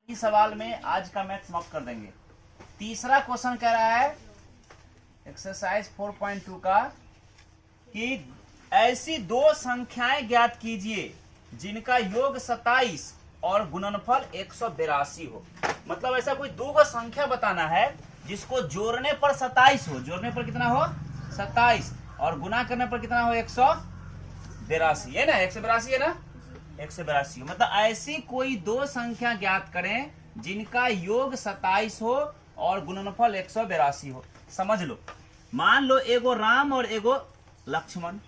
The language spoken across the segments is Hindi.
इस सवाल में आज का मैथ समाप्त कर देंगे। तीसरा क्वेश्चन कह रहा है एक्सरसाइज 4.2 का कि ऐसी दो संख्याएं ज्ञात कीजिए जिनका योग 27 और गुणनफल 182 हो। मतलब ऐसा कोई दो संख्या बताना है जिसको जोड़ने पर 27 हो, जोड़ने पर कितना हो 27 और गुना करने पर कितना हो 182 है ना, 182 है ना, 182। मतलब ऐसी कोई दो संख्या ज्ञात करें जिनका योग 27 हो और गुणनफल 182 हो। समझ लो, मान लो एगो राम और एगो लक्ष्मण,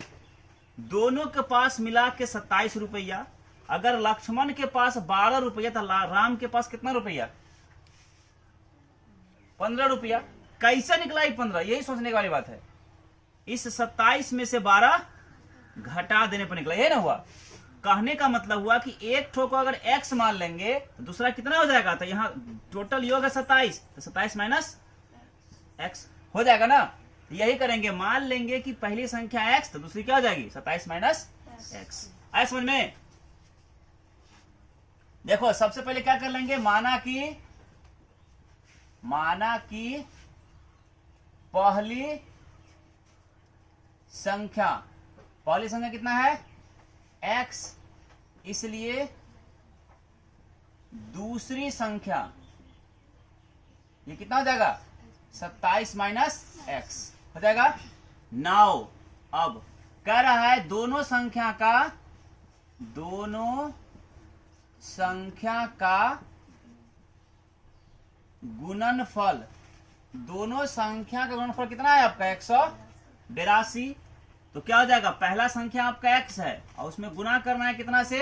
दोनों के पास मिला के 27 रुपया। अगर लक्ष्मण के पास 12 रुपया तो राम के पास कितना रुपया 15 रुपया। कैसे निकला ये 15, यही सोचने वाली बात है। इस 27 में से 12 घटा देने पर निकला, ये ना हुआ। कहने का मतलब हुआ कि एक ठो को अगर x मान लेंगे तो दूसरा कितना हो जाएगा, तो यहाँ टोटल योग है 27, तो 27 माइनस x हो जाएगा ना। यही करेंगे, मान लेंगे कि पहली संख्या x तो दूसरी क्या हो जाएगी 27 माइनस x। आए समझ में? देखो सबसे पहले क्या कर लेंगे, माना कि पहली संख्या कितना है x, इसलिए दूसरी संख्या ये कितना हो जाएगा 27 माइनस x हो जाएगा। नाउ अब कह रहा है दोनों संख्या का गुणनफल, दोनों संख्या का गुणनफल कितना है आपका 182। तो क्या हो जाएगा, पहला संख्या आपका x है और उसमें गुना करना है कितना से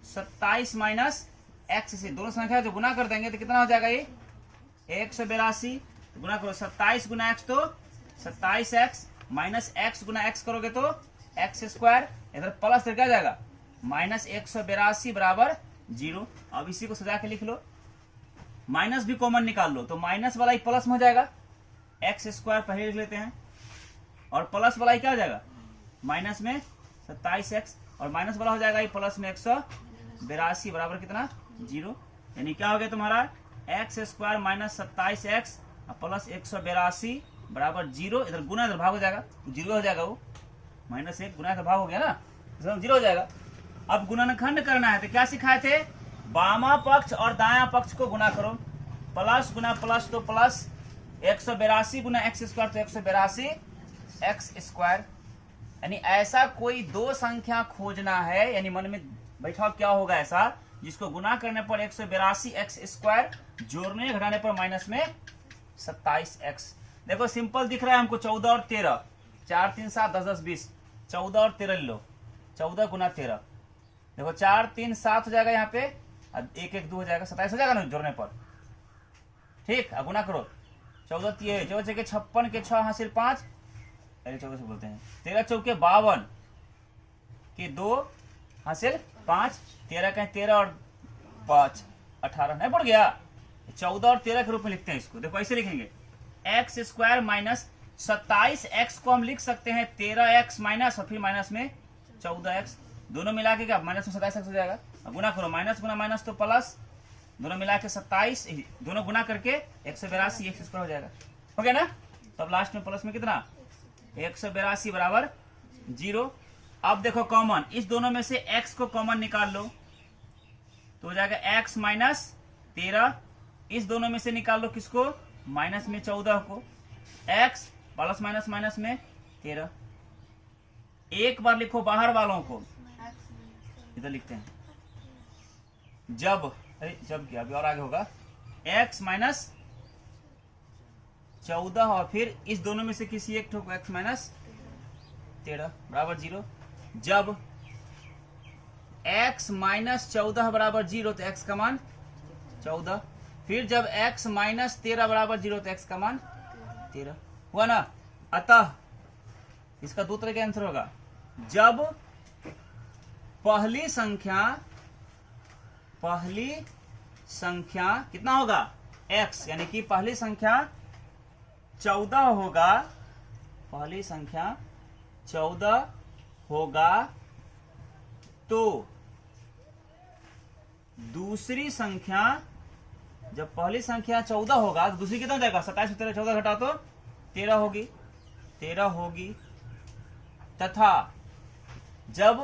27 माइनस x से। दोनों संख्या जो गुना कर देंगे तो कितना हो जाएगा ये 182। तो गुना करो 27 गुना x तो 27x माइनस x गुना x करोगे तो x स्क्वायर, इधर प्लस तो क्या जाएगा माइनस 182 बराबर 0। अब इसी को सजा के लिख लो, माइनस भी कॉमन निकाल लो तो माइनस वाला ही प्लस में हो जाएगा, x स्क्वायर पहले लिख लेते हैं और प्लस वाला ही क्या हो जाएगा माइनस में 27x और माइनस वाला हो जाएगा ये प्लस में 182 बराबर कितना 0। यानी क्या हो गया तुम्हारा x square minus 27x plus 182 बराबर 0। इधर गुना इधर भाग हो जाएगा, 0 हो जाएगा, वो माइनस 1 गुना इधर भाग हो गया ना, 0 हो जाएगा। अब गुणनखंड करना है तो क्या सिखाए थे, बामा पक्ष और दाया पक्ष को गुना करो, प्लस गुना प्लस तो प्लस 182 गुना x स्क्वायर तो 182 x स्क्वायर। यानी ऐसा कोई दो संख्या खोजना है, यानी मन में बैठा क्या होगा ऐसा जिसको गुना करने पर 182 x स्क्वायर, जोड़ने घटाने पर माइनस में 27x। देखो सिंपल दिख रहा है हमको, 14 और 13, 4 3 7 10 10 20, 14 और 13 लो, 14 गुना 13, देखो 4 3 7 हो जाएगा यहाँ पे, 1 1 2 हो जाएगा, 27 हो जाएगा ना जोड़ने पर। ठीक, अब गुना करो 14 14 के 56 के 6 हासिल 5, 14 से बोलते हैं 13 चौके 52 के 2 हासिल 5, 13 का 13 और 5 18, नहीं पड़ गया। 14 और 13 के रूप में लिखते हैं इसको, देखो ऐसे लिखेंगे x स्क्वायर माइनस 27x को हम लिख सकते हैं 13x माइनस और फिर माइनस में 14x, दोनों मिला के क्या माइनस में 27x हो जाएगा। अब गुना करो, माइनस गुना माइनस तो प्लस, दोनों मिला के 27, दोनों गुना करके 182 x स्क्वायर हो जाएगा, हो गया ना। तब लास्ट में प्लस में कितना 182 बराबर 0। अब देखो कॉमन, इस दोनों में से x को कॉमन निकाल लो तो हो जाएगा x माइनस 13, इस दोनों में से निकाल लो किसको माइनस में 14 को, x प्लस माइनस माइनस में 13। एक बार लिखो बाहर वालों को, इधर लिखते हैं जब क्या अभी और आगे होगा x माइनस 14 और फिर इस दोनों में से किसी एक ठोक x माइनस 13 बराबर 0। जब x माइनस 14 बराबर 0 तो x का मान 14, फिर जब x माइनस 13 बराबर 0 तो x का मान 13 हुआ ना। अतः इसका दो तरह का आंसर होगा, जब पहली संख्या कितना होगा x, यानी कि पहली संख्या 14 होगा, पहली संख्या 14 होगा तो दूसरी संख्या जब पहली संख्या 14 होगा तो दूसरी कितना हो जाएगा? 27 में 14 घटा तो 13 होगी, 13 होगी। तथा जब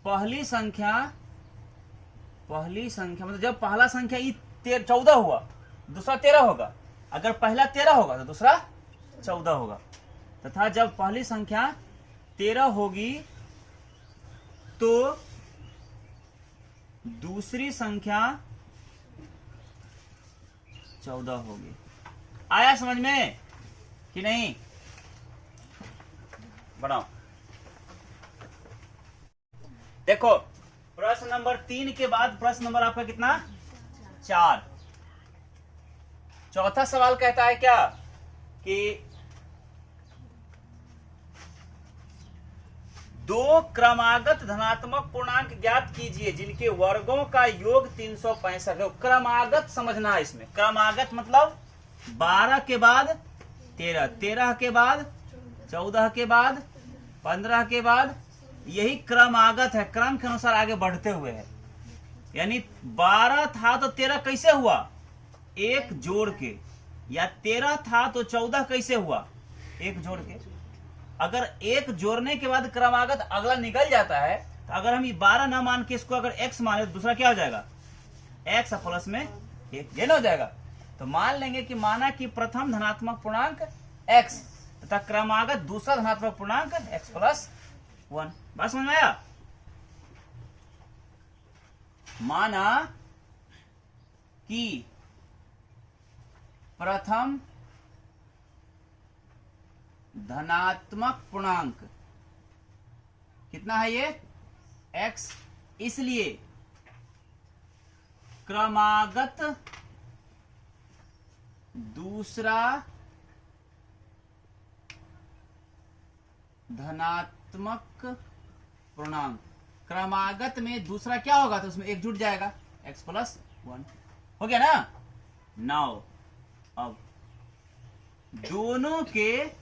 पहली संख्या मतलब जब पहला संख्या 14 हुआ, दूसरा 13 होगा। अगर पहला 13 होगा तो दूसरा 14 होगा। तथा जब पहली संख्या 13 होगी तो दूसरी संख्या 14 होगी। आया समझ में कि नहीं? बढ़ाओ। देखो प्रश्न नंबर 3 के बाद प्रश्न नंबर आपका कितना? 4। चौथा सवाल कहता है क्या कि दो क्रमागत धनात्मक पूर्णांक ज्ञात कीजिए जिनके वर्गों का योग 365 है। क्रमागत समझना है इसमें। क्रमागत मतलब 12 के बाद 13, 13 के बाद 14 के बाद 15 के बाद, यही क्रमागत है। क्रम के अनुसार आगे बढ़ते हुए है। यानी 12 था तो 13 कैसे हुआ? एक जोड़ के। या 13 था तो 14 कैसे हुआ? एक जोड़ के। अगर एक जोड़ने के बाद क्रमागत अगला निकल जाता है तो अगर हम ये 12 ना मान के इसको अगर x माने तो दूसरा क्या हो जाएगा? x प्लस में 1, ये ना हो जाएगा। तो मान लेंगे कि माना कि प्रथम धनात्मक पूर्णांक x तथा क्रमागत दूसरा धनात्मक पूर्णांक x प्लस 1। बात समझ में आया? माना कि प्रथम धनात्मक पूर्णांक कितना है? ये x। इसलिए क्रमागत दूसरा धनात्मक पूर्णांक, क्रमागत में दूसरा क्या होगा? तो उसमें एक जुट जाएगा, x प्लस 1 हो गया ना। नाउ अब दोनों के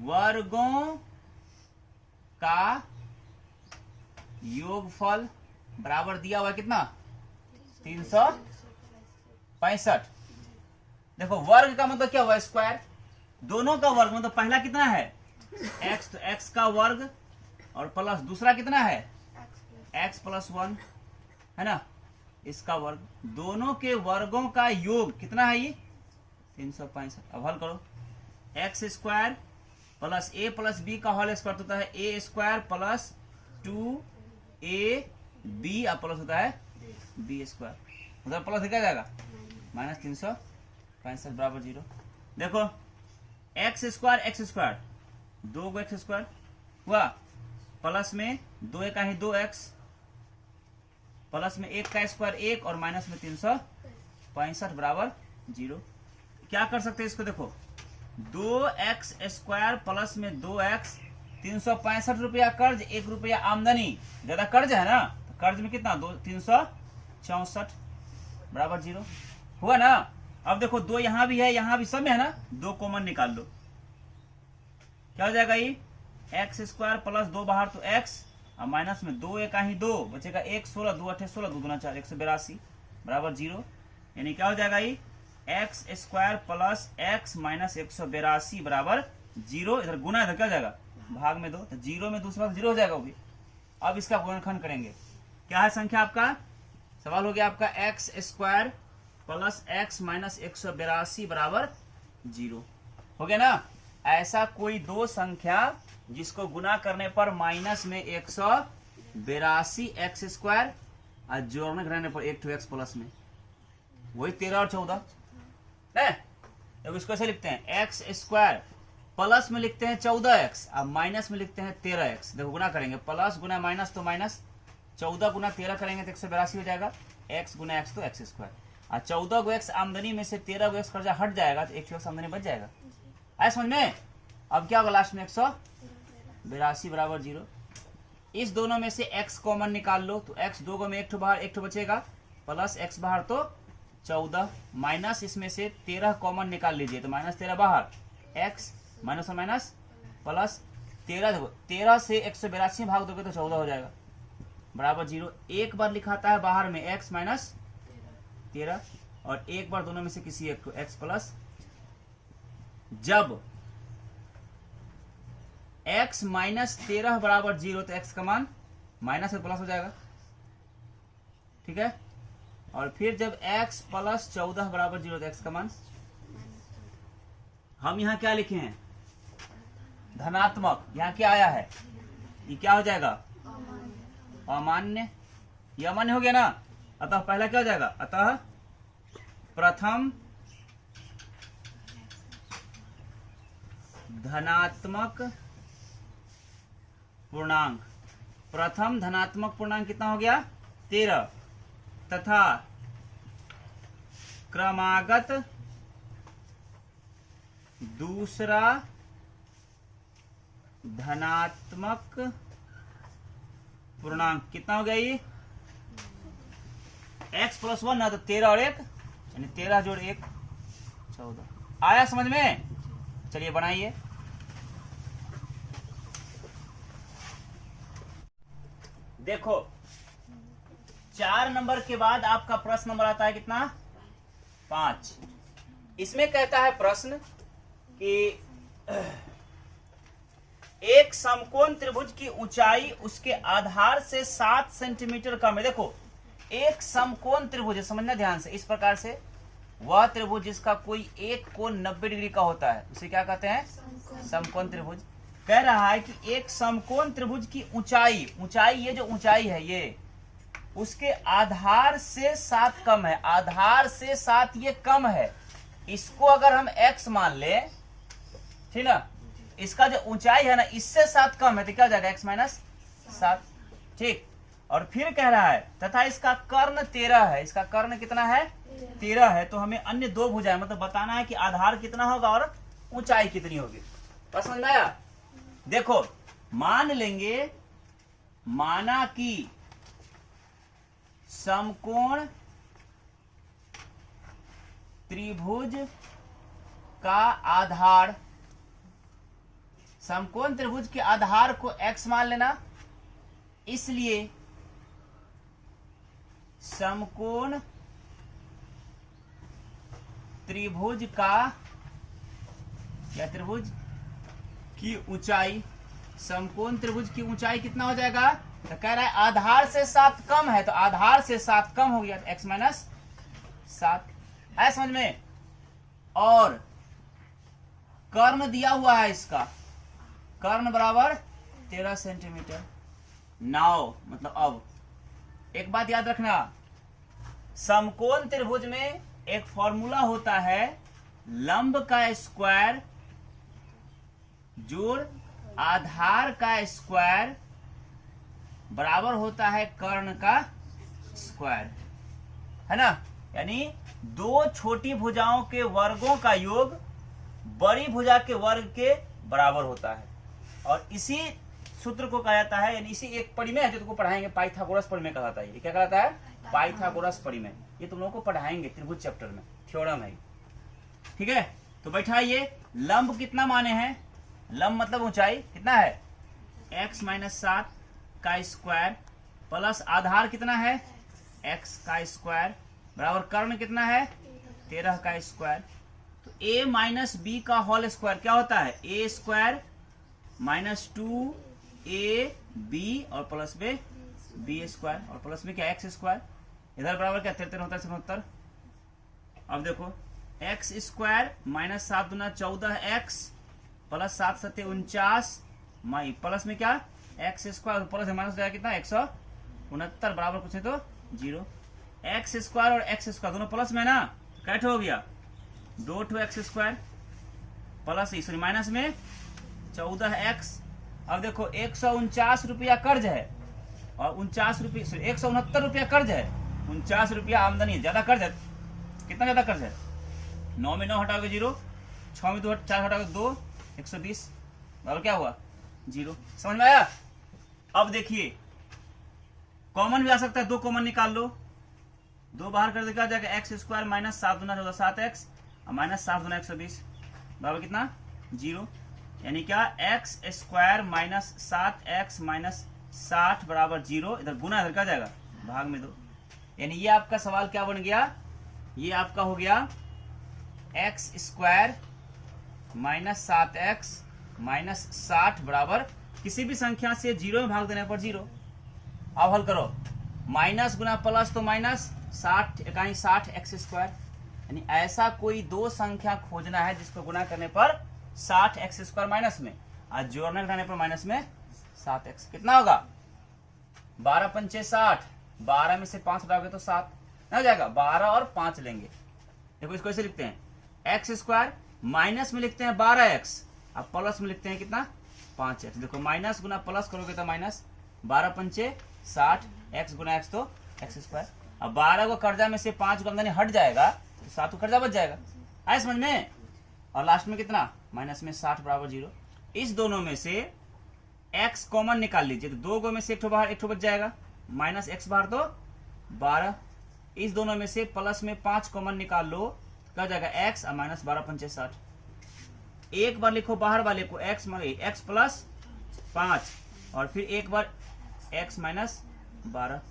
वर्गों का योगफल बराबर दिया हुआ कितना? 365। देखो वर्ग का मतलब क्या हुआ? स्क्वायर। दोनों का वर्ग मतलब पहला कितना है? x, तो x का वर्ग और प्लस दूसरा कितना है? x प्लस 1 है ना, इसका वर्ग। दोनों के वर्गों का योग कितना है? ये 365। अब हल करो। X square plus a plus b का होल स्क्वायर होता है a square plus 2ab plus होता है b स्क्वायर। उधर प्लस क्या जाएगा? माइनस 365 बराबर 0। देखो एक्स स्क्वायर 2 एक्स स्क्वायर हुआ, प्लस में 2 का ही 2x, प्लस में 1 का स्क्वायर 1 और माइनस में 365 बराबर 0। क्या कर सकते हैं इसको? देखो 2x स्क्वायर प्लस में 2x, 365 रुपया कर्ज, 1 रुपया आमदनी। ज्यादा कर्ज है ना, तो कर्ज में कितना? 364 बराबर 0 हुआ ना। अब देखो 2 यहां भी है, यहां भी, सब में है ना, 2 कॉमन निकाल लो। क्या हो जाएगा? ये एक्स स्क्वायर प्लस 2 बाहर तो x और माइनस में 2 का ही 2 बचेगा 1, 16, 2 8 16, 2 गुना 4 182 बराबर 0। यानी क्या हो जाएगा? ये x square plus x minus 182 बराबर 0। इधर गुना, इधर क्या हो जाएगा? भाग में 2, तो 0 में दूसरा 0 हो जाएगा वो भी। अब इसका गुणनखंड करेंगे। क्या है संख्या आपका? सवाल हो गया आपका x square plus x minus 182 बराबर 0 हो गया ना। ऐसा कोई दो संख्या जिसको गुना करने पर माइनस में 182 एक्स स्क्वायर और जोड़ने घटाने पर 1 2 एक्स प्लस में, वही 13 और 14 है। अब इसको ऐसे लिखते हैं, एक्स स्क्वायर प्लस में लिखते हैं 14x और माइनस में लिखते हैं 13x। देखो गुना करेंगे, प्लस गुना माइनस तो माइनस, 14 गुना 13 करेंगे तो 182 हो जाएगा, x गुना x तो x स्क्वायर। और 14 को x आमदनी में से 13 को x कर्जा हट जाएगा तो 1 आमदनी बच जाएगा। आया समझ में? अब क्या होगा लास्ट में? 182 बराबर 0। इस दोनों में से x कॉमन निकाल लो तो x, 2 में 1 बाहर 1 बचेगा, प्लस x बाहर तो 14, माइनस इसमें से 13 कॉमन निकाल लीजिए तो माइनस 13 बाहर, x माइनस और माइनस प्लस 13। देखो 13 से 182 भाग दोगे तो 14 हो जाएगा। बराबर 0। एक बार लिखाता है बाहर में x माइनस 13 और एक बार दोनों में से किसी एक को x प्लस। जब x माइनस 13 बराबर 0 तो x का मान माइनस प्लस हो जाएगा, ठीक है। और फिर जब x प्लस 14 बराबर 0 तो x का मान, हम यहां क्या लिखे हैं धनात्मक, यहां क्या आया है, ये क्या हो जाएगा अमान्य, ये अमान्य हो गया ना। अतः पहला क्या हो जाएगा, अतः प्रथम धनात्मक पूर्णांक, प्रथम धनात्मक पूर्णांक कितना हो गया 13 तथा क्रमागत दूसरा धनात्मक पूर्णांक कितना हो गया ये x प्लस 1 ना, तो 13 और 1 यानी 13 जोड़ 1 14। आया समझ में? चलिए बनाइए। देखो 4 नंबर के बाद आपका प्रश्न नंबर आता है कितना 5। इसमें कहता है प्रश्न कि एक समकोण त्रिभुज की ऊंचाई उसके आधार से 7 सेंटीमीटर कम है। देखो एक समकोण त्रिभुज है, समझना ध्यान से, इस प्रकार से वह त्रिभुज जिसका कोई एक कोण 90 डिग्री का होता है उसे क्या कहते हैं समकोण त्रिभुज। कह रहा है कि एक समकोण त्रिभुज की ऊंचाई, ये जो ऊंचाई है ये उसके आधार से 7 कम है, आधार से 7 ये कम है। इसको अगर हम x मान ले, ठीक ना, इसका जो ऊंचाई है ना इससे 7 कम है तो क्या हो जाएगा x माइनस 7, ठीक। और फिर कह रहा है तथा इसका कर्ण 13 है, इसका कर्ण कितना है 13 है। तो हमें अन्य दो भुजाएं मतलब बताना है कि आधार कितना होगा और ऊंचाई कितनी होगी। बस समझ में आया? देखो मान लेंगे, माना कि समकोण त्रिभुज का आधार, समकोण त्रिभुज के आधार को x मान लेना, इसलिए समकोण त्रिभुज का या त्रिभुज की ऊंचाई, समकोण त्रिभुज की ऊंचाई कितना हो जाएगा, तो कह रहा है आधार से 7 कम है तो आधार से 7 कम हो गया x माइनस 7 है, समझ में। और कर्ण दिया हुआ है, इसका कर्ण बराबर 13 सेंटीमीटर। नाउ मतलब अब एक बात याद रखना, समकोण त्रिभुज में एक फॉर्मूला होता है लंब का स्क्वायर जोड़ आधार का स्क्वायर बराबर होता है कर्ण का स्क्वायर, है ना। यानी दो छोटी भुजाओं के वर्गों का योग बड़ी भुजा के वर्ग के बराबर होता है। और इसी सूत्र को कहा जाता है, यानी इसी एक परिमेय है जो तुमको पढ़ाएंगे, पाइथागोरस परिमेय कहलाता है। ये क्या कहलाता है? पाइथागोरस परिमेय। ये तुम लोगों को पढ़ाएंगे त्रिभुज चैप्टर में, थ्योरम है, ठीक है। तो बैठाइए, लंब कितना माने हैं, लंब मतलब ऊंचाई कितना है x माइनस 7 का स्क्वायर प्लस आधार कितना है x का स्क्वायर बराबर कर्ण कितना है 13 का स्क्वायर। तो a माइनस बी का होल स्क्वायर क्या होता है a स्क्वायर माइनस 2ab और प्लस में b स्क्वायर और प्लस में क्या x स्क्वायर, इधर बराबर क्या 13 होता है 77। अब देखो x स्क्वायर माइनस 7 दूना 14x प्लस 7 सत्ते 49 माई प्लस में क्या x स्क्वायर प्लस माइनस जाएगा कितना 169 बराबर कुछ है तो 0। x स्क्वायर और x स्क्वायर दोनों प्लस में ना, कैट हो गया 2x square plus sorry minus में 14x। अब देखो 149 रुपया कर्ज है और 49 रुपये 169 रुपया कर्ज है, 49 रुपया आमदनी है, ज्यादा कर्ज है। कितना ज्यादा कर्ज है 9 में 9 हटाओगे 0, 6 में 2 4 हटाओगे 2, 120 बराबर क्या हुआ 0। समझ में आया? अब देखिए कॉमन भी आ सकता है, 2 कॉमन निकाल लो, 2 बाहर कर देखा जाएगा x स्क्वायर माइनस 7 दूना 14 7x और माइनस 7 दूना 120 बराबर कितना 0। यानी क्या x square minus 7x minus 60 बराबर 0, इधर गुना, इधर क्या जाएगा भाग में 2। यानी ये आपका सवाल क्या बन गया, ये आपका हो गया x square minus 7x minus 60 बराबर किसी भी संख्या से 0 में भाग देने पर 0। अब हल करो, माइनस गुना प्लस तो माइनस, 60 इकाई 60 एक्स स्क्वायर, यानी ऐसा कोई दो संख्या खोजना है जिसको गुना करने पर 60 एक्स स्क्वायर माइनस में, आज जोड़ने घटाने पर माइनस में 7x, कितना होगा 12 पंचे 60, 12 में से 5 हटाओगे तो 7 हो जाएगा, 12 और 5 लेंगे। देखो इसको ऐसे लिखते हैं एक्स स्क्वायर, माइनस में लिखते हैं 12x, अब प्लस में लिखते हैं कितना 5x। देखो माइनस गुना प्लस करोगे तो माइनस, 12 पंचे 60, x गुना x तो एक्स स्क्वायर। अब 12 को कर्जा में से 5 को आमदनी हट जाएगा तो 7 को कर्जा बच जाएगा, आए समझ में। और लास्ट में कितना माइनस में 60 बराबर 0। इस दोनों में से x कॉमन निकाल लीजिए, तो 2 गो में से एक ठो बाहर, एक ठो बच जाएगा, माइनस x बाहर तो 12। इस दोनों में से प्लस में 5 कॉमन निकाल लो, क्या जाएगा x और माइनस 12 पंचे 60। एक बार लिखो बाहर वाले को x प्लस 5 और फिर एक बार x माइनस 12।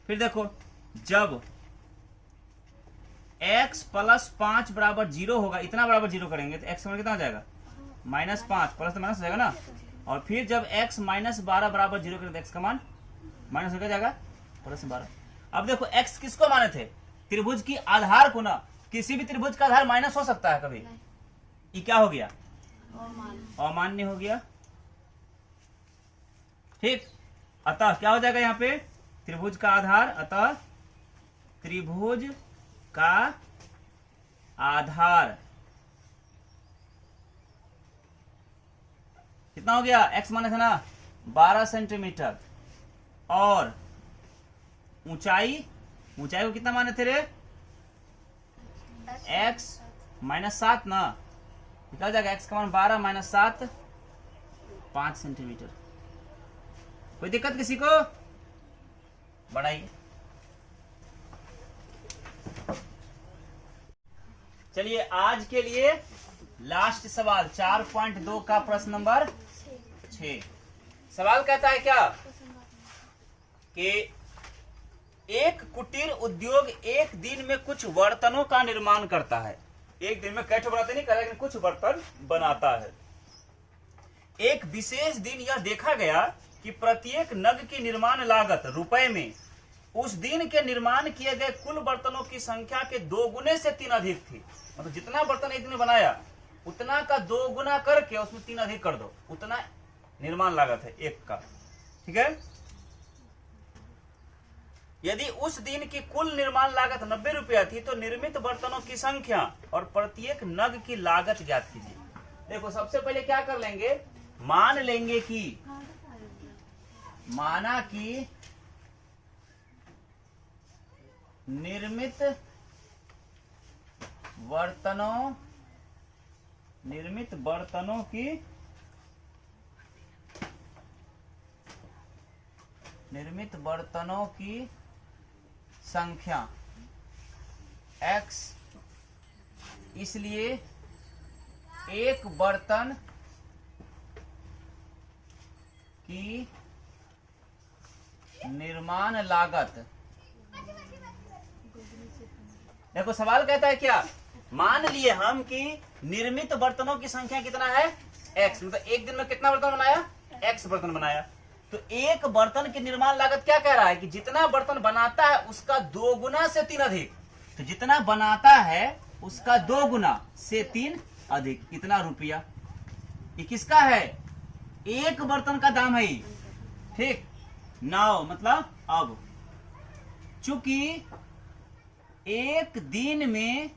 फिर देखो जब x प्लस 5 बराबर 0 होगा, इतना बराबर 0 करेंगे तो x कितना हो जाएगा माइनस 5, प्लस तो माइनस हो जाएगा ना। और फिर जब x माइनस 12 बराबर 0 करेंगे तो x का मान माइनस हो जाएगा प्लस 12। अब देखो x किसको माने थे, त्रिभुज की आधार को ना, किसी भी त्रिभुज का आधार माइनस हो सकता है कभी, ये क्या हो गया अमान्य हो गया, ठीक। अतः क्या हो जाएगा यहाँ पे त्रिभुज का आधार, अतः त्रिभुज का आधार कितना हो गया, x माने था ना 12 सेंटीमीटर, और ऊंचाई को कितना माने थे रे x माइनस 7 ना, निकल जाएगा x का मान 12 माइनस 7 5 सेंटीमीटर। कोई दिक्कत किसी को, बढ़ाइए। चलिए आज के लिए लास्ट सवाल 4.2 का प्रश्न नंबर 6। सवाल कहता है क्या कि एक कुटीर उद्योग एक दिन में कुछ बर्तनों का निर्माण करता है। एक दिन में कैसे बनाते नहीं, लेकिन कुछ बर्तन बनाता है। एक विशेष दिन यह देखा गया कि प्रत्येक नग की निर्माण लागत रुपए में उस दिन के निर्माण किए गए कुल बर्तनों की संख्या के 2 गुने से 3 अधिक थी। मतलब जितना बर्तन एक दिन में बनाया उतना का 2 गुना करके उसमें 3 अधिक कर दो, उतना निर्माण लागत है एक का, ठीक है। यदि उस दिन की कुल निर्माण लागत 90 रुपया थी तो निर्मित बर्तनों की संख्या और प्रत्येक नग की लागत ज्ञात कीजिए। देखो सबसे पहले क्या कर लेंगे, मान लेंगे कि माना कि निर्मित बर्तनों की संख्या x, इसलिए एक बर्तन की निर्माण लागत, देखो सवाल कहता है क्या, मान लिए हम कि निर्मित बर्तनों की संख्या कितना है x, मतलब एक दिन में कितना बर्तन बनाया x बर्तन बनाया, तो एक बर्तन की निर्माण लागत क्या कह रहा है कि जितना बर्तन बनाता है उसका 2 गुना से 3 अधिक, तो जितना बनाता है उसका 2 गुना से 3 अधिक, कितना रुपया, ये किसका है, एक बर्तन का दाम है, ठीक। नाउ मतलब अब चूंकि एक दिन में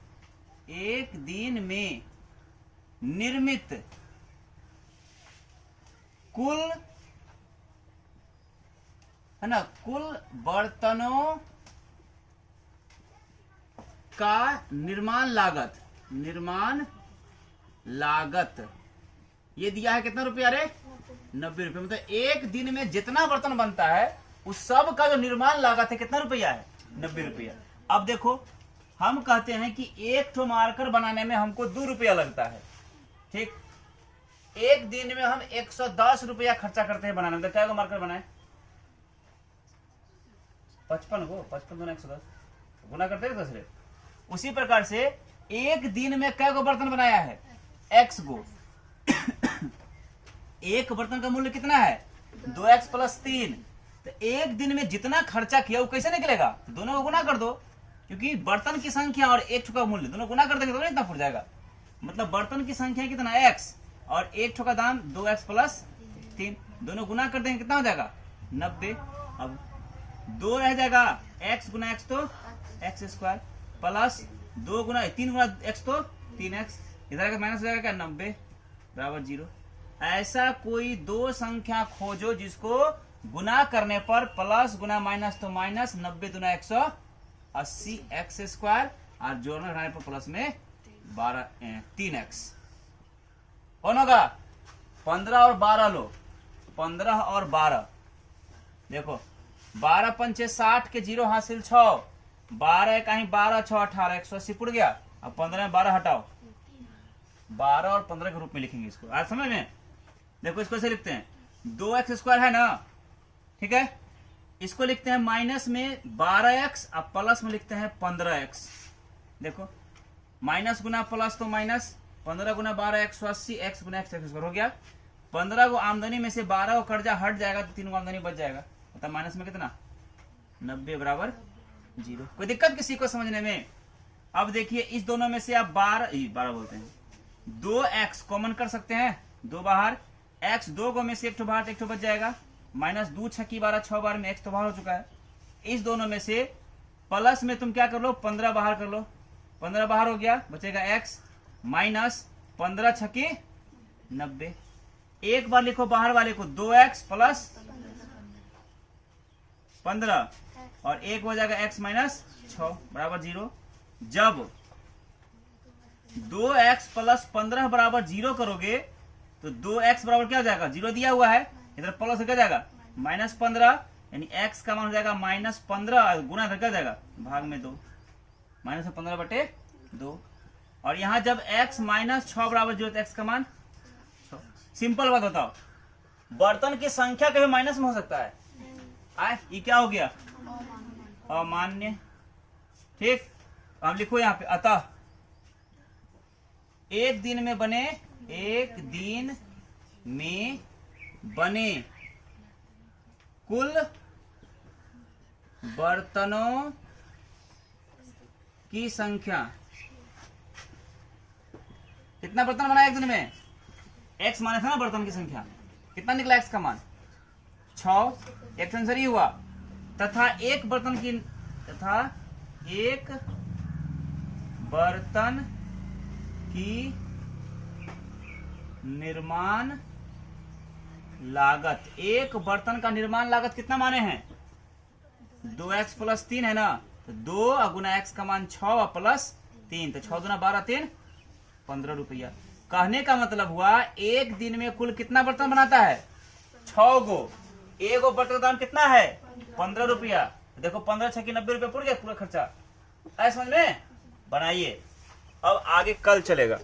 निर्मित कुल है ना, कुल बर्तनों का निर्माण लागत ये दिया है कितना रुपया रे 90 रुपये। मतलब एक दिन में जितना बर्तन बनता है उस सब का जो निर्माण लागत है कितना रुपया है 90 रुपया। अब देखो हम कहते हैं कि एक ठो मार्कर बनाने में हमको 2 रुपया लगता है, ठीक। एक दिन में हम 110 रुपया खर्चा करते हैं बनाने में, तो क्या मार्कर बनाए 55 को 55 दूना 110 गुना करते हैं दूसरे। उसी प्रकार से एक दिन में कै गो बर्तन बनाया है, x गो। एक बर्तन का मूल्य कितना है 2x + 3। तो एक दिन में जितना खर्चा किया वो कैसे निकलेगा, तो दोनों को गुना कर दो, क्योंकि बर्तन की संख्या और एक का मूल्य दोनों गुना कर देंगे तो इतना फुट जाएगा। मतलब बर्तन की संख्या कितना x और एक का दाम 2x + 3, दोनों गुना कर देंगे कितना हो जाएगा 90। अब 2 रह जाएगा, x गुना x तो x² प्लस 2 गुना 3 गुना x तो 3x, इधर का माइनस हो जाएगा क्या 90 बराबर 0। ऐसा कोई दो संख्या खोजो जिसको गुना करने पर प्लस गुना माइनस तो माइनस 90 दूना 180 x² और जोड़ना घटाने पर प्लस में 3x। कौन होगा 15 और 12 लो, 15 और 12 देखो 12 पंचे 60 के 0 हासिल 6, 12 कहीं 12 6 18 180 पुट गया। अब 15 में 12 हटाओ, 12 और 15 के रूप में लिखेंगे इसको। आज समझ में देखो, इसको ऐसे लिखते हैं 2x² है ना, ठीक है, इसको लिखते हैं माइनस में 12x और प्लस में लिखते हैं 15x। देखो माइनस गुना प्लस तो माइनस, 15 गुना 12 180 x गुना x² हो गया। 15 को आमदनी में से 12 को कर्जा हट जाएगा तो 3 को आमदनी बच जाएगा, मतलब माइनस में कितना 90 बराबर 0। कोई दिक्कत किसी को समझने में? अब देखिए इस दोनों में से आप 12 बोलते हैं, 2x कॉमन कर सकते हैं, 2 बाहर, x 2 को में से 1 बाहर 1 बच जाएगा, माइनस 2 6 की 12 6 बार में x तो बाहर हो चुका है। इस दोनों में से प्लस में तुम क्या कर लो 15 बाहर कर लो, 15 बाहर हो गया, बचेगा x माइनस 15 6 की 90। एक बार लिखो बाहर वाले को 2x प्लस 15 और एक हो जाएगा x माइनस 6 बराबर 0। जब 2x प्लस 15 बराबर 0 करोगे तो 2x बराबर क्या हो जाएगा 0 दिया हुआ है, इधर प्लस क्या जाएगा -15, यानी x का मान हो जाएगा -15 गुना इधर क्या जाएगा भाग में 2, -15/2। और यहां जब x -6 बराबर 0 तो x का मान 6। सिंपल बात बताओ, बर्तन की संख्या कभी माइनस में हो सकता है? ये क्या हो गया अमान्य, ठीक। अब लिखो यहाँ पे अतः एक दिन में बने कुल बर्तनों की संख्या। कितना बर्तन बना एक दिन में? x माने था ना बर्तन की संख्या, कितना निकला x का मान 6, एक आंसर ही हुआ। तथा एक बर्तन की निर्माण लागत, एक बर्तन का निर्माण लागत कितना माने हैं 2x + 3 है ना, तो 2 गुना x का मान 6 और प्लस 3, तो 6 दूना 12 3 15 रुपया। कहने का मतलब हुआ एक दिन में कुल कितना बर्तन बनाता है 6 गो, एक गो बर्तन का दाम कितना है 15 रुपया। देखो 15 6 की 90 रुपया पड़ गया पूरा खर्चा। ऐसा समझ में बनाइए, अब आगे कल चलेगा।